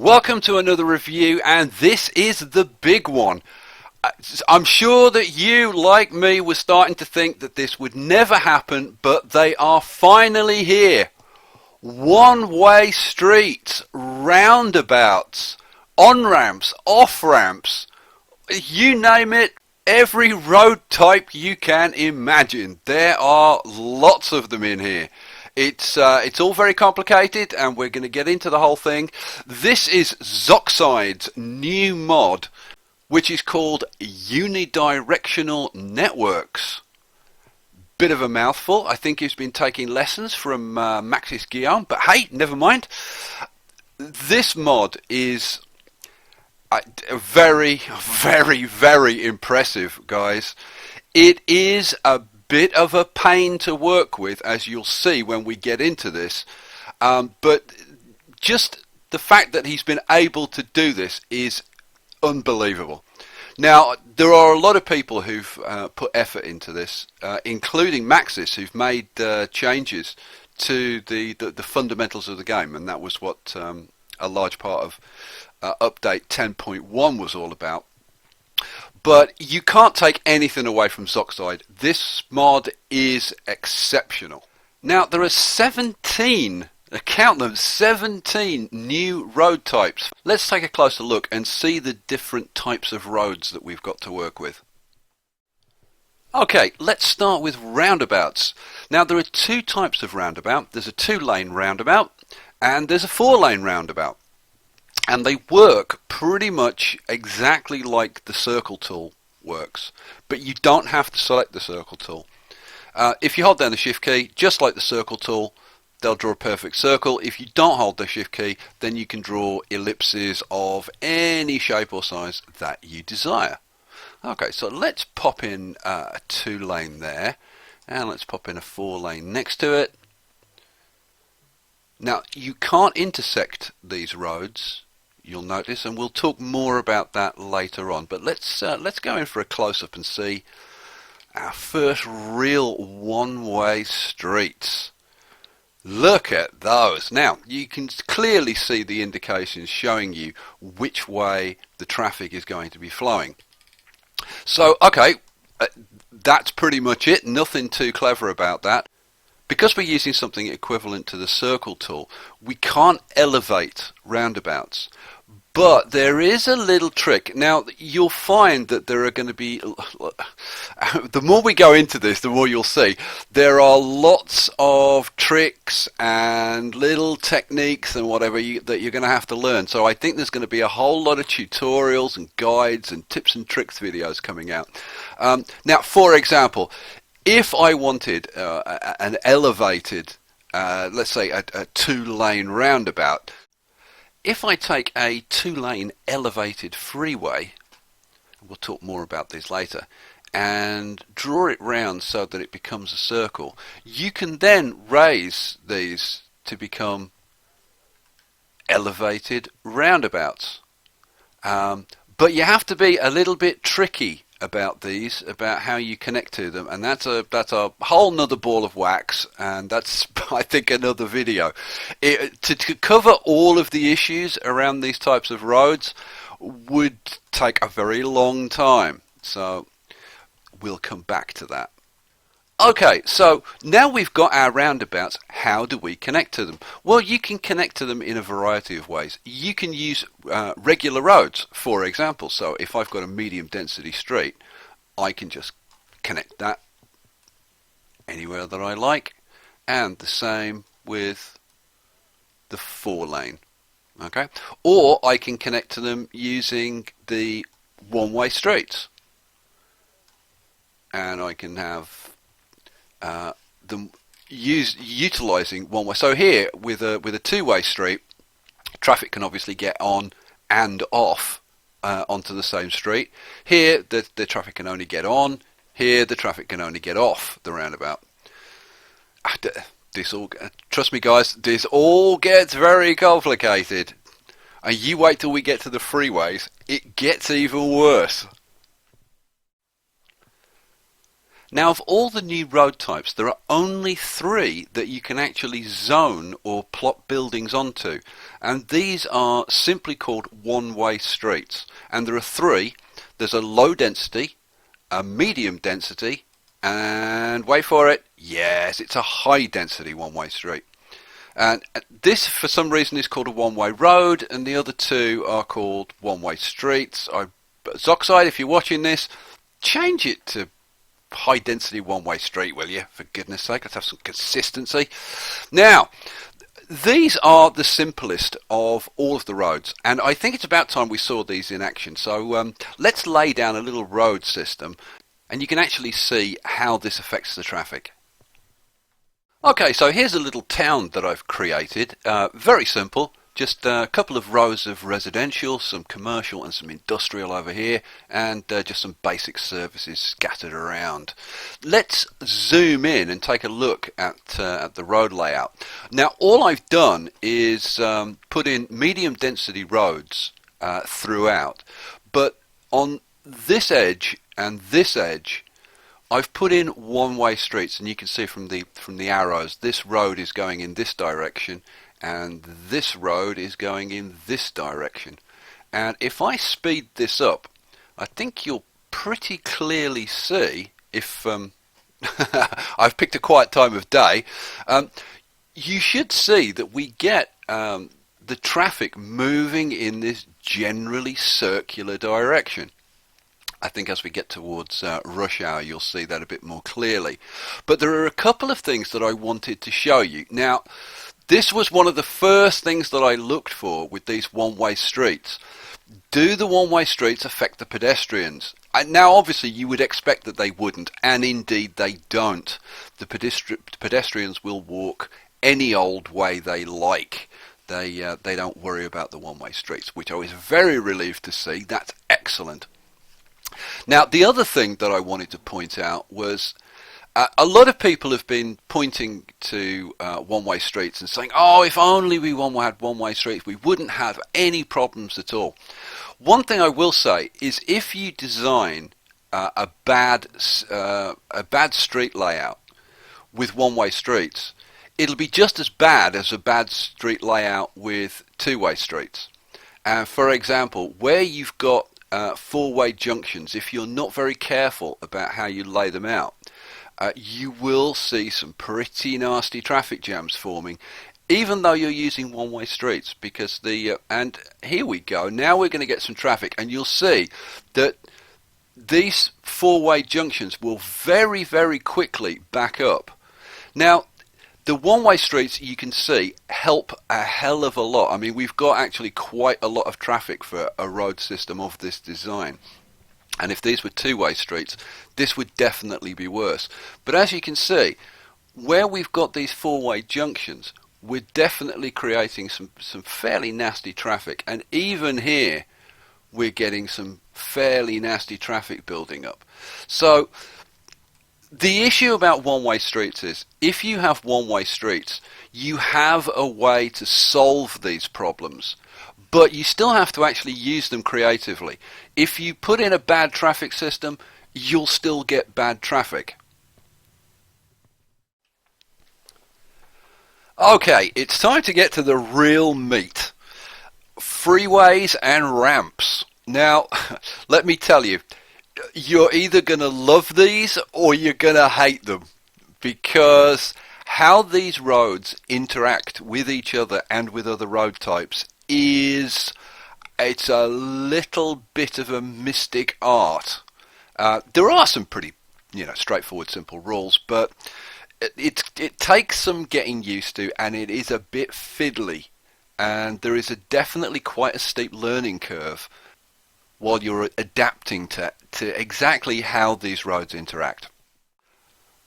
Welcome to another review, and this is the big one. I'm sure that you, like me, were starting to think that this would never happen, but they are finally here. One-way streets, roundabouts, on-ramps, off-ramps, you name it, every road type you can imagine. There are lots of them in here. It's all very complicated, and we're going to get into the whole thing. This is Xoxide's new mod, which is called Uni-Directional Networks. Bit of a mouthful. I think he's been taking lessons from Maxis Guillaume, but hey, never mind. This mod is very, very, very impressive, guys. It is a bit of a pain to work with, as you'll see when we get into this, but just the fact that he's been able to do this is unbelievable. Now, there are a lot of people who've put effort into this, including Maxis, who've made changes to the fundamentals of the game, and that was what a large part of update 10.1 was all about. But you can't take anything away from Xoxide. This mod is exceptional. Now, there are 17, count them, 17 new road types. Let's take a closer look and see the different types of roads that we've got to work with. Okay, let's start with roundabouts. Now, there are two types of roundabout. There's a 2-lane roundabout and there's a 4-lane roundabout. And they work pretty much exactly like the circle tool works, but you don't have to select the circle tool. If you hold down the shift key, just like the circle tool, they'll draw a perfect circle. If you don't hold the shift key, then you can draw ellipses of any shape or size that you desire. Okay, so let's pop in a 2-lane there, and let's pop in a 4-lane next to it. Now, you can't intersect these roads, you'll notice, and we'll talk more about that later on. But let's go in for a close-up and see our first real one-way streets. Look at those. Now, you can clearly see the indications showing you which way the traffic is going to be flowing. So, okay, that's pretty much it. Nothing too clever about that. Because we're using something equivalent to the circle tool, we can't elevate roundabouts. But there is a little trick. Now, you'll find that there are going to be, the more we go into this, the more you'll see, there are lots of tricks and little techniques and whatever that you're going to have to learn. So I think there's going to be a whole lot of tutorials and guides and tips and tricks videos coming out. Now, for example, if I wanted an elevated, let's say a 2-lane roundabout, if I take a 2-lane elevated freeway, we'll talk more about this later, and draw it round so that it becomes a circle, you can then raise these to become elevated roundabouts. But you have to be a little bit tricky about these, about how you connect to them, and that's a whole nother ball of wax, and that's, I think, another video. To cover all of the issues around these types of roads would take a very long time, so we'll come back to that. Okay, so now we've got our roundabouts, how do we connect to them? Well, you can connect to them in a variety of ways. You can use regular roads, for example. So if I've got a medium density street, I can just connect that anywhere that I like. And the same with the 4-lane. Okay, or I can connect to them using the one-way streets. And I can have them utilizing one way. So here with a 2-way street, traffic can obviously get on and off onto the same street. Here the traffic can only get on. Here the traffic can only get off the roundabout. This all, trust me guys, this all gets very complicated. And you wait till we get to the freeways, it gets even worse. Now, of all the new road types, there are only 3 that you can actually zone or plot buildings onto, and these are simply called one-way streets. And there are 3. There's a low density, a medium density, and wait for it, yes, it's a high density one-way street. And this, for some reason, is called a one-way road, and the other 2 are called one-way streets. Xoxide, if you're watching this, change it to high density one-way street, will you? For goodness sake, let's have some consistency. Now, these are the simplest of all of the roads, and I think it's about time we saw these in action. So let's lay down a little road system, and you can actually see how this affects the traffic. Okay, so here's a little town that I've created. Very simple. Just a couple of rows of residential, some commercial and some industrial over here, and just some basic services scattered around. Let's zoom in and take a look at the road layout. Now, all I've done is put in medium density roads throughout, but on this edge and this edge, I've put in one-way streets, and you can see from the arrows, this road is going in this direction, and this road is going in this direction. And if I speed this up, I think you'll pretty clearly see, if I've picked a quiet time of day, you should see that we get the traffic moving in this generally circular direction. I think as we get towards rush hour, you'll see that a bit more clearly. But there are a couple of things that I wanted to show you. Now, this was one of the first things that I looked for with these one-way streets. Do the one-way streets affect the pedestrians? Now, obviously, you would expect that they wouldn't, and indeed they don't. The pedestrians will walk any old way they like. They don't worry about the one-way streets, which I was very relieved to see. That's excellent. Now, the other thing that I wanted to point out was a lot of people have been pointing to one-way streets and saying, oh, if only we had one-way streets, we wouldn't have any problems at all. One thing I will say is if you design a bad street layout with one-way streets, it'll be just as bad as a bad street layout with two-way streets. For example, where you've got four-way junctions, if you're not very careful about how you lay them out, you will see some pretty nasty traffic jams forming, even though you're using one-way streets, because and here we go, now we're going to get some traffic, and you'll see that these four-way junctions will very, very quickly back up. Now, the one-way streets, you can see, help a hell of a lot. I mean, we've got actually quite a lot of traffic for a road system of this design. And if these were two-way streets, this would definitely be worse. But as you can see, where we've got these four-way junctions, we're definitely creating some fairly nasty traffic. And even here, we're getting some fairly nasty traffic building up. So the issue about one-way streets is, if you have one-way streets, you have a way to solve these problems, but you still have to actually use them creatively. If you put in a bad traffic system, you'll still get bad traffic. Okay, it's time to get to the real meat. Freeways and ramps. Now, let me tell you, you're either going to love these or you're going to hate them, because how these roads interact with each other and with other road types it's a little bit of a mystic art. There are some pretty straightforward, simple rules, but it takes some getting used to, and it is a bit fiddly, and there is definitely quite a steep learning curve while you're adapting to exactly how these roads interact.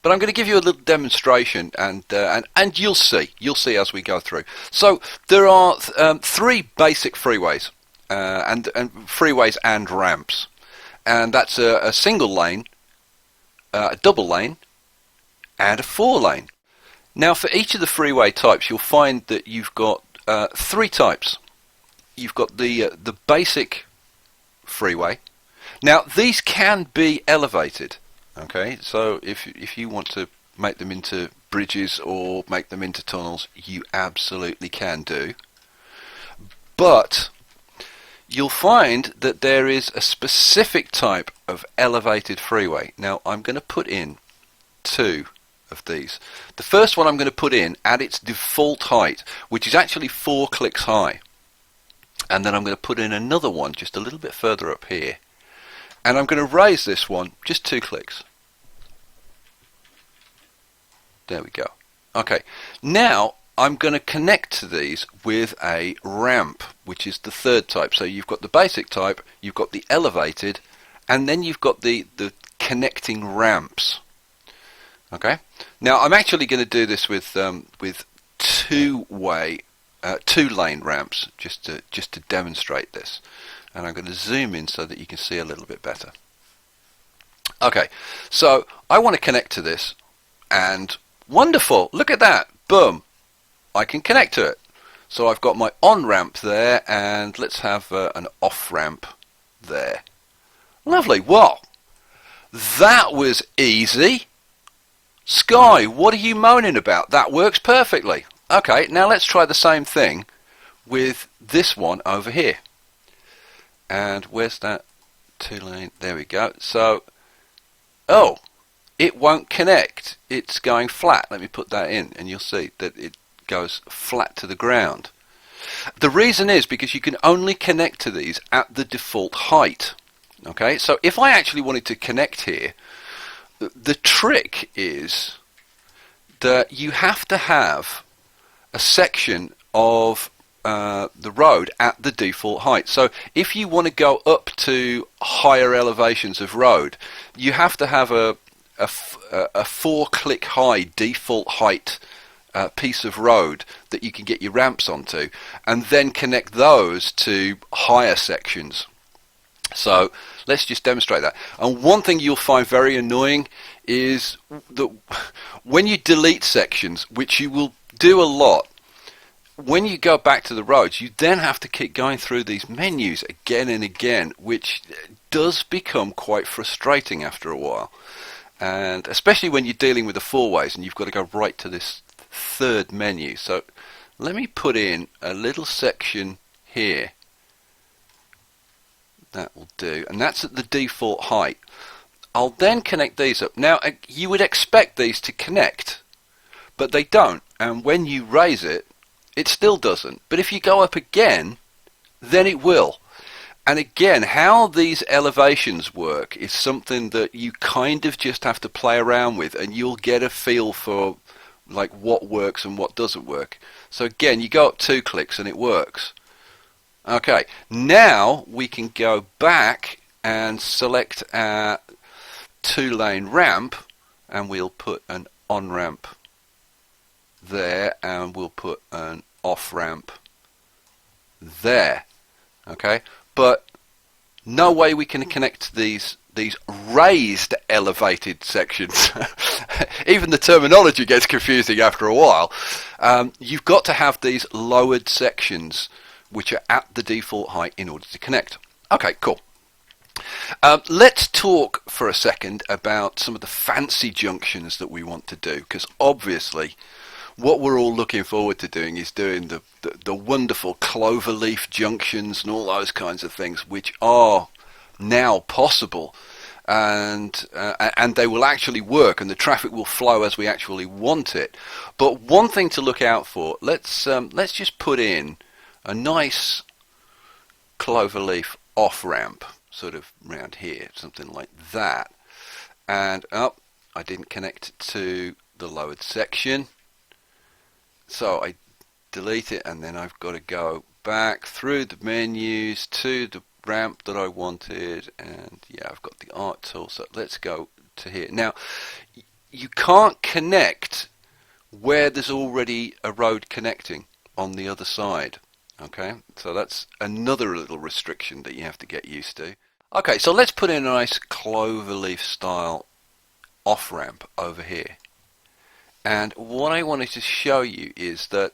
But I'm going to give you a little demonstration, and you'll see as we go through. So there are three basic freeways, and freeways and ramps, and that's a single lane, a double lane, and a four lane. Now, for each of the freeway types, you'll find that you've got three types. You've got the basic freeway. Now, these can be elevated. Okay, so if you want to make them into bridges or make them into tunnels, you absolutely can do. But you'll find that there is a specific type of elevated freeway. Now I'm going to put in two of these. The first one I'm going to put in at its default height, which is actually 4 clicks high. And then I'm going to put in another one just a little bit further up here. And I'm going to raise this one just 2 clicks. There we go. Okay, now I'm going to connect to these with a ramp, which is the third type. So you've got the basic type, you've got the elevated, and then you've got the connecting ramps. Okay. Now I'm actually going to do this with two-lane ramps just to demonstrate this, and I'm going to zoom in so that you can see a little bit better. Okay, so I want to connect to this, and wonderful! Look at that! Boom! I can connect to it. So I've got my on ramp there, and let's have an off ramp there. Lovely. Well, that was easy. Sky, what are you moaning about? That works perfectly. Okay, now let's try the same thing with this one over here. And where's that 2-lane? There we go. So, oh, it won't connect. It's going flat. Let me put that in, and you'll see that it goes flat to the ground. The reason is because you can only connect to these at the default height. Okay, so if I actually wanted to connect here, the trick is that you have to have a section of the road at the default height. So if you want to go up to higher elevations of road, you have to have a 4-click high default height piece of road that you can get your ramps onto, and then connect those to higher sections. So let's just demonstrate that. And one thing you'll find very annoying is that when you delete sections, which you will do a lot, when you go back to the roads, you then have to keep going through these menus again and again, which does become quite frustrating after a while. And especially when you're dealing with the four-ways and you've got to go right to this third menu. So let me put in a little section here. That will do, and that's at the default height. I'll then connect these up. Now you would expect these to connect, but they don't, and when you raise it, it still doesn't. But if you go up again, then it will. And again, how these elevations work is something that you kind of just have to play around with, and you'll get a feel for like what works and what doesn't work. So again, you go up 2 clicks and it works. Okay, now we can go back and select our 2-lane ramp, and we'll put an on ramp there, and we'll put an off ramp there. Okay, but no way we can connect these raised elevated sections. Even the terminology gets confusing after a while. You've got to have these lowered sections which are at the default height in order to connect. Okay, cool. Let's talk for a second about some of the fancy junctions that we want to do, because obviously what we're all looking forward to doing is doing the wonderful cloverleaf junctions and all those kinds of things, which are now possible, and they will actually work, and the traffic will flow as we actually want it. But one thing to look out for, let's just put in a nice cloverleaf off ramp, sort of round here, something like that. And I didn't connect it to the lowered section, so I delete it, and then I've got to go back through the menus to the ramp that I wanted, and yeah, I've got the art tool. So let's go to here. Now you can't connect where there's already a road connecting on the other side. Okay, so that's another little restriction that you have to get used to. Okay, so let's put in a nice cloverleaf style off ramp over here. And what I wanted to show you is that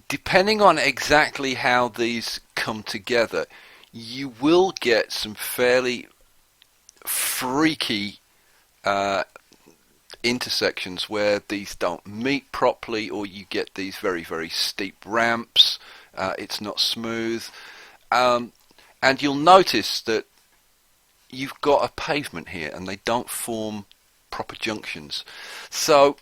depending on exactly how these come together, you will get some fairly freaky intersections where these don't meet properly, or you get these very, very steep ramps. It's not smooth. And you'll notice that you've got a pavement here and they don't form proper junctions. So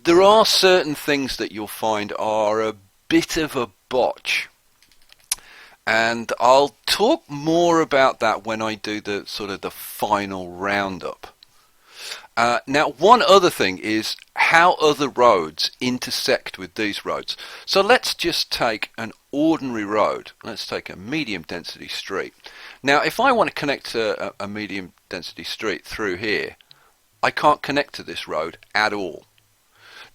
there are certain things that you'll find are a bit of a botch. And I'll talk more about that when I do the sort of the final roundup. Now, one other thing is how other roads intersect with these roads. So let's just take an ordinary road. Let's take a medium density street. Now, if I want to connect to a medium density street through here, I can't connect to this road at all.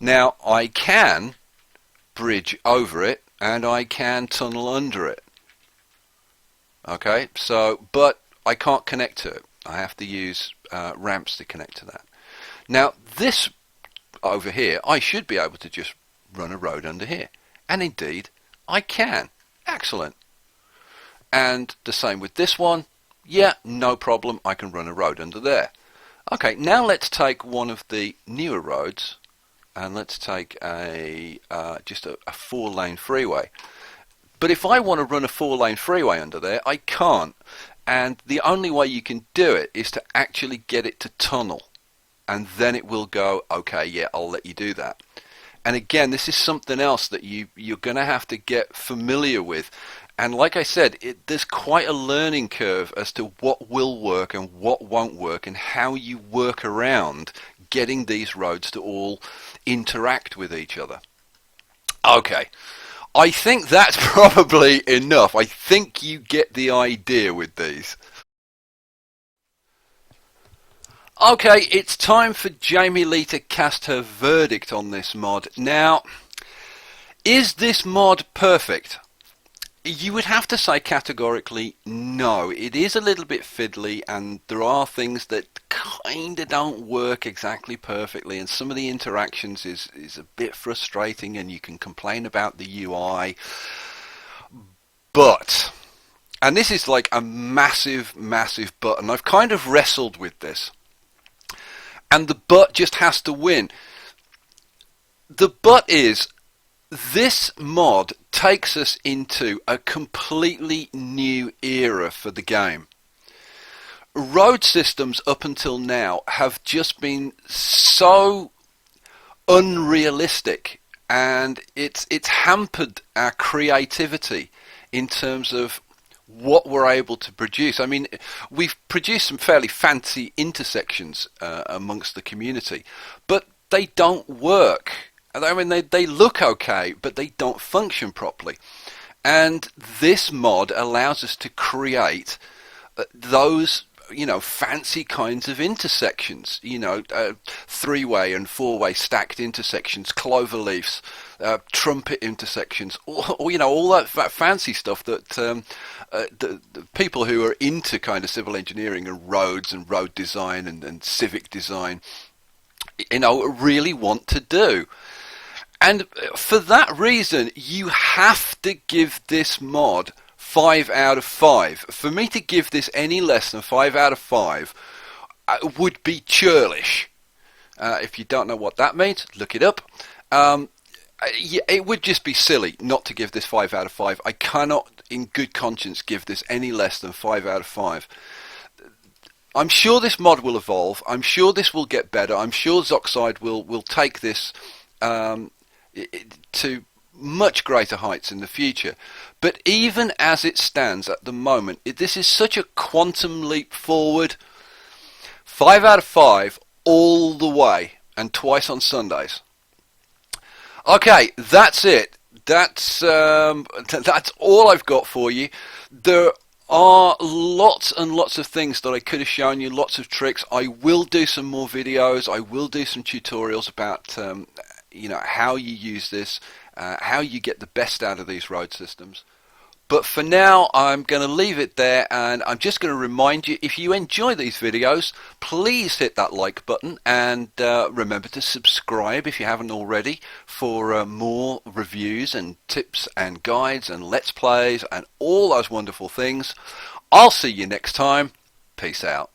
Now, I can bridge over it and I can tunnel under it. Okay, so, but I can't connect to it. I have to use ramps to connect to that. Now, this over here, I should be able to just run a road under here. And indeed, I can. Excellent. And the same with this one. Yeah, no problem. I can run a road under there. Okay, now let's take one of the newer roads and let's take just a 4-lane freeway. But if I want to run a 4-lane freeway under there, I can't. And the only way you can do it is to actually get it to tunnel. And then it will go, okay, yeah, I'll let you do that. And again, this is something else that you're going to have to get familiar with. And like I said, there's quite a learning curve as to what will work and what won't work and how you work around getting these roads to all interact with each other. Okay, I think that's probably enough. I think you get the idea with these. Okay, it's time for Jamie Lee to cast her verdict on this mod. Now, is this mod perfect? You would have to say categorically no. It is a little bit fiddly and there are things that kind of don't work exactly perfectly, and some of the interactions is a bit frustrating and you can complain about the UI. But, and this is like a massive, massive but, and I've kind of wrestled with this. And the but just has to win. The but is, this mod takes us into a completely new era for the game. Road systems up until now have just been so unrealistic, and it's hampered our creativity in terms of what we're able to produce. I mean, we've produced some fairly fancy intersections amongst the community, but they don't work. I mean, they look okay, but they don't function properly. And this mod allows us to create those, you know, fancy kinds of intersections, you know, 3-way and 4-way stacked intersections, clover leaves, trumpet intersections, or you know, all that fancy stuff that the people who are into kind of civil engineering and roads and road design and civic design, you know, really want to do. And for that reason, you have to give this mod 5 out of 5. For me to give this any less than 5 out of 5 would be churlish. If you don't know what that means, look it up. Yeah, it would just be silly not to give this 5 out of 5. I cannot, in good conscience, give this any less than 5 out of 5. I'm sure this mod will evolve. I'm sure this will get better. I'm sure Xoxide will take this to much greater heights in the future. But even as it stands at the moment, this is such a quantum leap forward. 5 out of 5 all the way, and twice on Sundays. Okay, that's it. That's all I've got for you. There are lots and lots of things that I could have shown you, lots of tricks. I will do some more videos. I will do some tutorials about you know, how you use this, how you get the best out of these road systems. But for now, I'm going to leave it there, and I'm just going to remind you, if you enjoy these videos, please hit that like button, and remember to subscribe if you haven't already for more reviews and tips and guides and let's plays and all those wonderful things. I'll see you next time. Peace out.